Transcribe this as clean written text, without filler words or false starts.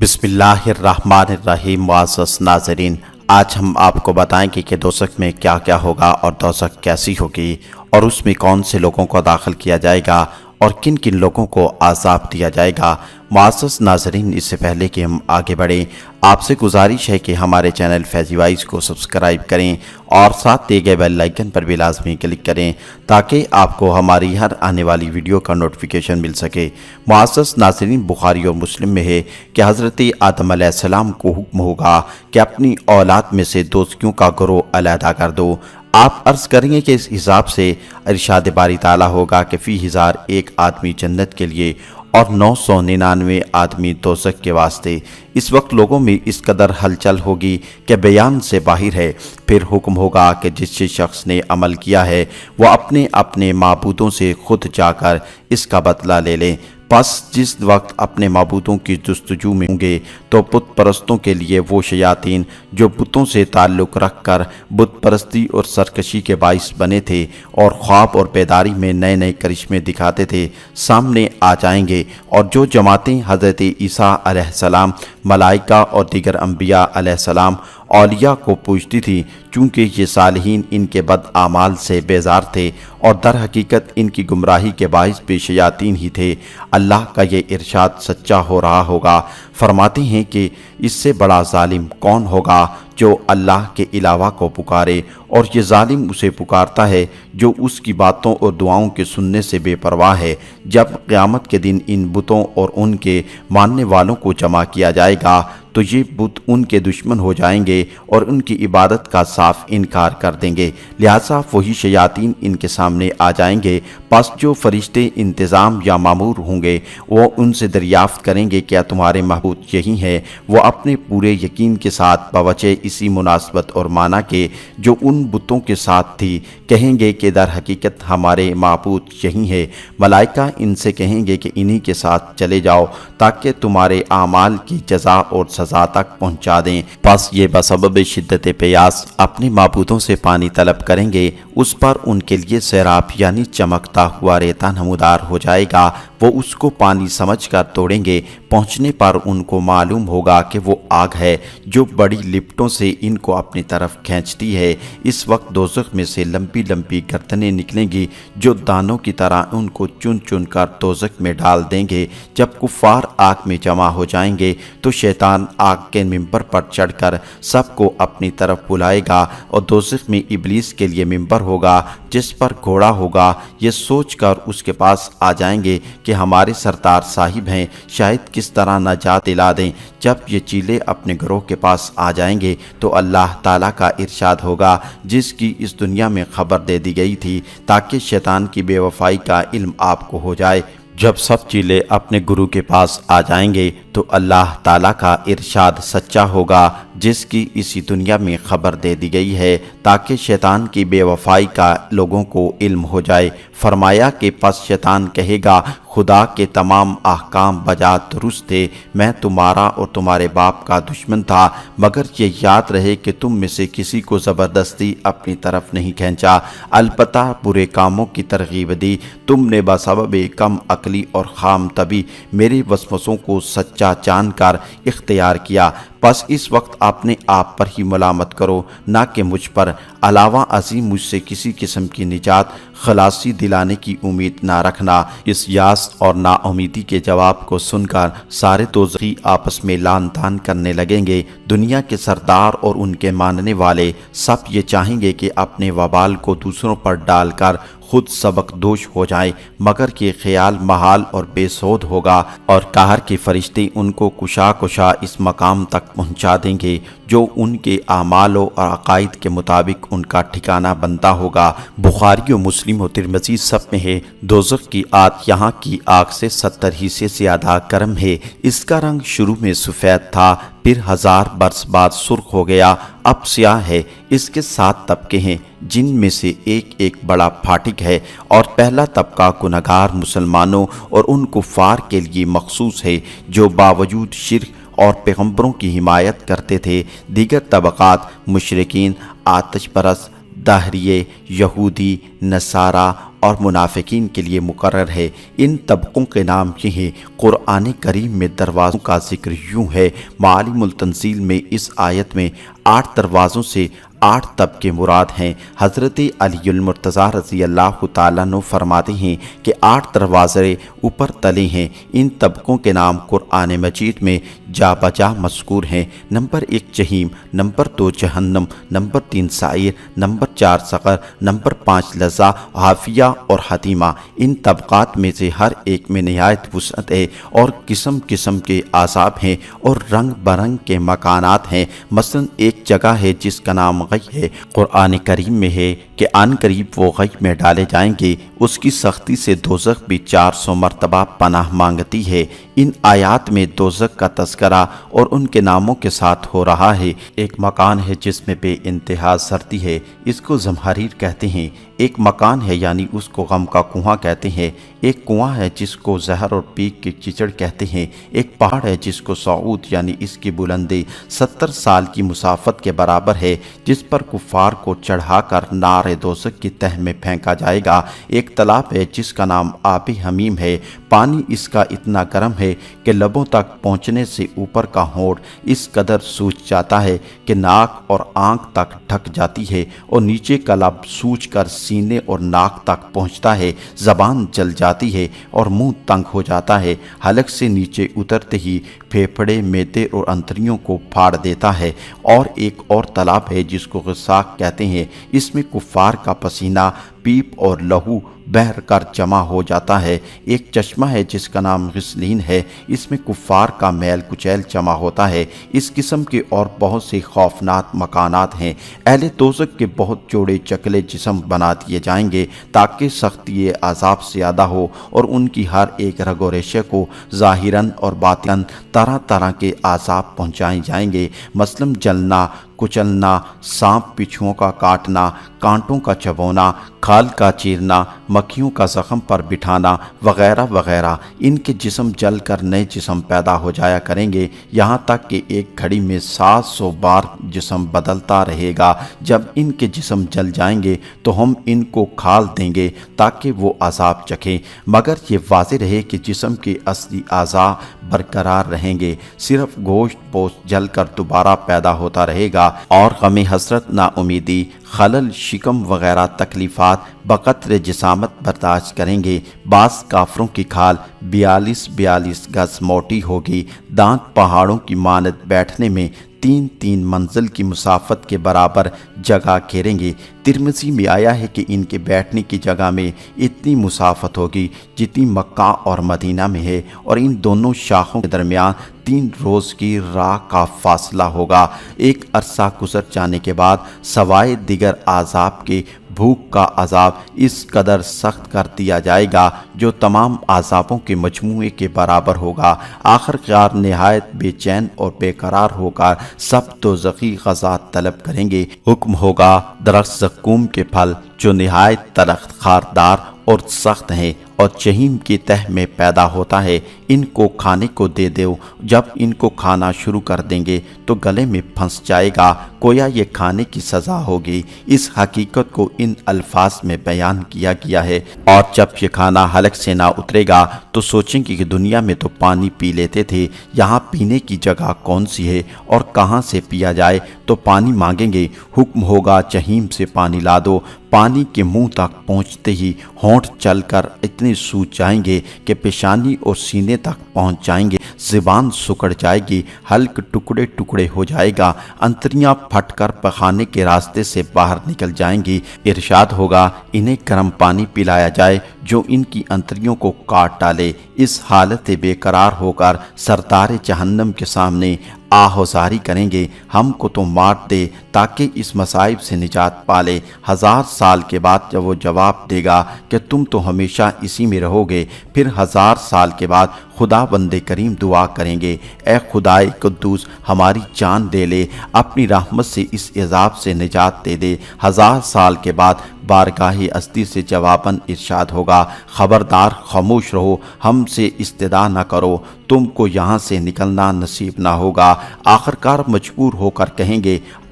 بسم اللہ الرحمن الرحیم۔ معزز ناظرین، آج ہم آپ کو بتائیں گے کہ دوزخ میں کیا کیا ہوگا اور دوزخ کیسی ہوگی اور اس میں کون سے لوگوں کو داخل کیا جائے گا اور کن کن لوگوں کو عذاب دیا جائے گا۔ معزز ناظرین، اس سے پہلے کہ ہم آگے بڑھیں، آپ سے گزارش ہے کہ ہمارے چینل فیضی وائس کو سبسکرائب کریں اور ساتھ دیے گئے بیل آئیکن پر بھی لازمی کلک کریں تاکہ آپ کو ہماری ہر آنے والی ویڈیو کا نوٹیفیکیشن مل سکے۔ معزز ناظرین، بخاری اور مسلم میں ہے کہ حضرت آدم علیہ السلام کو حکم ہوگا کہ اپنی اولاد میں سے دوزخیوں کا گروہ علیحدہ کر دو۔ آپ عرض کریں گے کہ اس حساب سے ارشاد باری تعالیٰ ہوگا کہ فی 1001 آدمی جنت کے لیے اور 999 آدمی دوزخ کے واسطے۔ اس وقت لوگوں میں اس قدر ہلچل ہوگی کہ بیان سے باہر ہے۔ پھر حکم ہوگا کہ جس شخص نے عمل کیا ہے وہ اپنے اپنے معبودوں سے خود جا کر اس کا بدلہ لے لیں۔ پس جس وقت اپنے معبودوں کی جستجو میں ہوں گے تو بت پرستوں کے لیے وہ شیاطین جو بتوں سے تعلق رکھ کر بت پرستی اور سرکشی کے باعث بنے تھے اور خواب اور بیداری میں نئے نئے کرشمے دکھاتے تھے، سامنے آ جائیں گے، اور جو جماعتیں حضرت عیسیٰ علیہ السلام، ملائکہ اور دیگر انبیاء علیہ السلام، اولیاء کو پوجتی تھی، چونکہ یہ صالحین ان کے بد اعمال سے بیزار تھے اور در حقیقت ان کی گمراہی کے باعث بھی شیاطین ہی تھے، اللہ کا یہ ارشاد سچا ہو رہا ہوگا۔ فرماتے ہیں کہ اس سے بڑا ظالم کون ہوگا جو اللہ کے علاوہ کو پکارے، اور یہ ظالم اسے پکارتا ہے جو اس کی باتوں اور دعاؤں کے سننے سے بے پرواہ ہے۔ جب قیامت کے دن ان بتوں اور ان کے ماننے والوں کو جمع کیا جائے گا تو یہ بت ان کے دشمن ہو جائیں گے اور ان کی عبادت کا صاف انکار کر دیں گے، لہٰذا وہی شیاطین ان کے سامنے آ جائیں گے۔ پس جو فرشتے انتظام یا مامور ہوں گے وہ ان سے دریافت کریں گے کیا تمہارے معبود یہی ہیں؟ وہ اپنے پورے یقین کے ساتھ بوجہ اسی مناسبت اور معنی کے جو ان بتوں کے ساتھ تھی کہیں گے کہ در حقیقت ہمارے معبود یہی ہے۔ ملائکہ ان سے کہیں گے کہ انہی کے ساتھ چلے جاؤ تاکہ تمہارے اعمال کی جزا اور سزا تک پہنچا دیں۔ پس یہ بسبب شدت پیاس اپنے معبودوں سے پانی طلب کریں گے، اس پر ان کے لیے سیراب یعنی چمکتا ہوا ریتا نمودار ہو جائے گا، وہ اس کو پانی سمجھ کر توڑیں گے۔ پہنچنے پر ان کو معلوم ہوگا کہ وہ آگ ہے جو بڑی لپٹوں سے ان کو اپنی طرف کھینچتی ہے۔ اس وقت دوزخ میں سے لمبی لمبی گردنیں نکلیں گی جو دانوں کی طرح ان کو چن چن کر دوزخ میں ڈال دیں گے۔ جب کفار آگ میں جمع ہو جائیں گے تو شیطان آگ کے ممبر پر چڑھ کر سب کو اپنی طرف بلائے گا، اور دوزخ میں ابلیس کے لیے ممبر ہوگا جس پر گھوڑا ہوگا۔ یہ سوچ کر اس کے پاس آ جائیں گے کہ ہمارے سردار صاحب ہیں، شاید کس طرح نجات دلا دیں۔ جب یہ چیلے اپنے گروہ کے پاس آ جائیں گے تو اللہ تعالیٰ کا ارشاد ہوگا جس کی اس دنیا میں خبر دے دی گئی تھی تاکہ شیطان کی بے وفائی کا علم آپ کو ہو جائے۔ جب سب چیلے اپنے گرو کے پاس آ جائیں گے تو اللہ تعالیٰ کا ارشاد سچا ہوگا جس کی اسی دنیا میں خبر دے دی گئی ہے تاکہ شیطان کی بے وفائی کا لوگوں کو علم ہو جائے۔ فرمایا کہ پس شیطان کہے گا خدا کے تمام احکام بجا درست تھے، میں تمہارا اور تمہارے باپ کا دشمن تھا، مگر یہ یاد رہے کہ تم میں سے کسی کو زبردستی اپنی طرف نہیں کھینچا، البتہ برے کاموں کی ترغیب دی۔ تم نے بسبب کم عقلی اور خام طبی میرے وسوسوں کو سچا جان کر اختیار کیا، بس اس وقت اپنے آپ پر ہی ملامت کرو نہ کہ مجھ پر، علاوہ ازیں مجھ سے کسی قسم کی نجات خلاصی دلانے کی امید نہ رکھنا۔ اس یاس اور نا امیدی کے جواب کو سن کر سارے دوزخی آپس میں لان تان کرنے لگیں گے۔ دنیا کے سردار اور ان کے ماننے والے سب یہ چاہیں گے کہ اپنے وبال کو دوسروں پر ڈال کر خود سبق دوش ہو جائیں، مگر یہ خیال محال اور بے سود ہوگا، اور قہر کے فرشتے ان کو کشا کشا اس مقام تک پہنچا دیں گے جو ان کے اعمال و عقائد کے مطابق ان کا ٹھکانہ بنتا ہوگا۔ بخاری و مسلم و ترمذی سب میں ہے، دوزخ کی آگ یہاں کی آگ سے 70 حصے زیادہ گرم ہے۔ اس کا رنگ شروع میں سفید تھا، پھر 1000 برس بعد سرخ ہو گیا، اب سیاہ ہے۔ اس کے 7 طبقے ہیں جن میں سے ایک ایک بڑا پھاٹک ہے، اور پہلا طبقہ گنہگار مسلمانوں اور ان کفار کے لیے مخصوص ہے جو باوجود شرک اور پیغمبروں کی حمایت کرتے تھے۔ دیگر طبقات مشرکین، آتش پرست، دہریے، یہودی، نصارہ اور منافقین کے لیے مقرر ہے۔ ان طبقوں کے نام یہ ہیں۔ قرآن کریم میں دروازوں کا ذکر یوں ہے۔ معالم التنزیل میں اس آیت میں 8 دروازوں سے 8 طبقے مراد ہیں۔ حضرت علی المرتضیٰ رضی اللہ تعالیٰ عنہ فرماتے ہیں کہ 8 دروازے اوپر تلے ہیں۔ ان طبقوں کے نام قرآن مجید میں جا بجا مذکور ہیں۔ نمبر 1 جہیم، نمبر 2 جہنم، نمبر 3 سعیر، نمبر 4 سقر، نمبر 5 لظہ، حافیہ اور حتیمہ۔ ان طبقات میں سے ہر ایک میں نہایت وسعت ہے اور قسم قسم کے عذاب ہیں اور رنگ برنگ کے مکانات ہیں۔ مثلا ایک جگہ ہے جس کا نام غی ہے، قرآن کریم میں ہے کہ آن قریب وہ غی میں ڈالے جائیں گے۔ اس کی سختی سے دوزخ بھی 400 مرتبہ پناہ مانگتی ہے۔ ان آیات میں دوزخ کا تذکرہ اور ان کے ناموں کے ساتھ ہو رہا ہے۔ ایک مکان ہے جس میں بے انتہا سردی ہے، اس کو زمہریر کہتے ہیں۔ ایک مکان ہے یعنی اس کو غم کا کنواں کہتے ہیں۔ ایک کنواں ہے جس کو زہر اور پیک کے کیچڑ کہتے ہیں۔ ایک پہاڑ ہے جس کو صعود یعنی اس کی بلندی 70 سال کی مسافت کے برابر ہے، جس پر کفار کو چڑھا کر نار دوزخ کی تہ میں پھینکا جائے گا۔ ایک تالاب ہے جس کا نام آب حمیم ہے، پانی اس کا اتنا گرم ہے کہ لبوں تک پہنچنے سے اوپر کا ہونٹ اس قدر سوج جاتا ہے کہ ناک اور آنکھ تک ڈھک جاتی ہے اور نیچے کا لب سوج کر سینے اور ناک تک پہنچتا ہے۔ زبان جل جاتی ہے اور منہ تنگ ہو جاتا ہے۔ حلق سے نیچے اترتے ہی پھیپھڑے، معدے اور انتڑیوں کو پھاڑ دیتا ہے۔ اور ایک اور تالاب ہے جس کو غساق کہتے ہیں، اس میں کفار کا پسینہ، پیپ اور لہو بہہ کر جمع ہو جاتا ہے۔ ایک چشمہ ہے جس کا نام غسلین ہے، اس میں کفار کا میل کچیل جمع ہوتا ہے۔ اس قسم کے اور بہت سے خوفناک مکانات ہیں۔ اہل دوزخ کے بہت جوڑے چکلے جسم بنا دیے جائیں گے تاکہ سختی عذاب زیادہ ہو اور ان کی ہر ایک رگ و ریشے کو ظاہراً اور باطناً طرح طرح کے عذاب پہنچائے جائیں گے، مثلاً جلنا، کچلنا، سانپ بچھوؤں کا کاٹنا، کانٹوں کا چبونا، کھال کا چیرنا، مکھیوں کا زخم پر بٹھانا وغیرہ وغیرہ۔ ان کے جسم جل کر نئے جسم پیدا ہو جایا کریں گے، یہاں تک کہ ایک گھڑی میں 700 بار جسم بدلتا رہے گا۔ جب ان کے جسم جل جائیں گے تو ہم ان کو کھال دیں گے تاکہ وہ عذاب چکھیں، مگر یہ واضح رہے کہ جسم کے اصلی اعضاء برقرار رہیں گے، صرف گوشت پوست جل کر دوبارہ پیدا ہوتا رہے گا اور غم حسرت، نا امیدی، خلل، شکم وغیرہ تکلیفات بقدر جسامت برداشت کریں گے۔ بعض کافروں کی کھال 42 گز موٹی ہوگی، دانت پہاڑوں کی مانند بیٹھنے میں 3 منزل کی مسافت کے برابر جگہ گھیریں گے۔ ترمذی میں آیا ہے کہ ان کے بیٹھنے کی جگہ میں اتنی مسافت ہوگی جتنی مکہ اور مدینہ میں ہے، اور ان دونوں شاخوں کے درمیان 3 روز کی راہ کا فاصلہ ہوگا۔ ایک عرصہ گزر جانے کے بعد سوائے دیگر عذاب کے بھوک کا عذاب اس قدر سخت کر دیا جائے گا جو تمام عذابوں کے مجموعے کے برابر ہوگا۔ آخر کار نہایت بے چین اور بے قرار ہو کر سب دوزخی غذا طلب کریں گے۔ حکم ہوگا درخت زقوم کے پھل جو نہایت تلخ خاردار اور سخت ہیں اور جہنم کی تہ میں پیدا ہوتا ہے، ان کو کھانے کو دے دو۔ جب ان کو کھانا شروع کر دیں گے تو گلے میں پھنس جائے گا، گویا یہ کھانے کی سزا ہوگی۔ اس حقیقت کو ان الفاظ میں بیان کیا گیا ہے۔ اور جب یہ کھانا حلق سے نہ اترے گا تو سوچیں گے کہ دنیا میں تو پانی پی لیتے تھے، یہاں پینے کی جگہ کون سی ہے اور کہاں سے پیا جائے، تو پانی مانگیں گے۔ حکم ہوگا جہنم سے پانی لا دو۔ پانی کے منہ تک پہنچتے ہی ہونٹ چل کر اتنے سوج جائیں گے کہ پیشانی اور سینے تک پہنچ جائیں گے، زبان سکڑ جائے گی، حلق ٹکڑے ٹکڑے ہو جائے گا، انتڑیاں پھٹ کر پخانے کے راستے سے باہر نکل جائیں گی۔ ارشاد ہوگا انہیں گرم پانی پلایا جائے جو ان کی انتڑیوں کو کاٹ ڈالے۔ اس حالت بے قرار ہو کر سردار جہنم کے سامنے آہوزاری کریں گے، ہم کو تو مار دے تاکہ اس مصائب سے نجات پالے۔ 1000 سال کے بعد جب وہ جواب دے گا کہ تم تو ہمیشہ اسی میں رہو گے، پھر 1000 سال کے بعد خدا بندے کریم دعا کریں گے، اے خدائے قدوس ہماری جان دے لے، اپنی رحمت سے اس عذاب سے نجات دے دے۔ 1000 سال کے بعد بارگاہ ہستی سے جواباً ارشاد ہوگا خبردار خاموش رہو، ہم سے استدعا نہ کرو، تم کو یہاں سے نکلنا نصیب نہ ہوگا۔ آخرکار مجبور ہو کر کہیں گے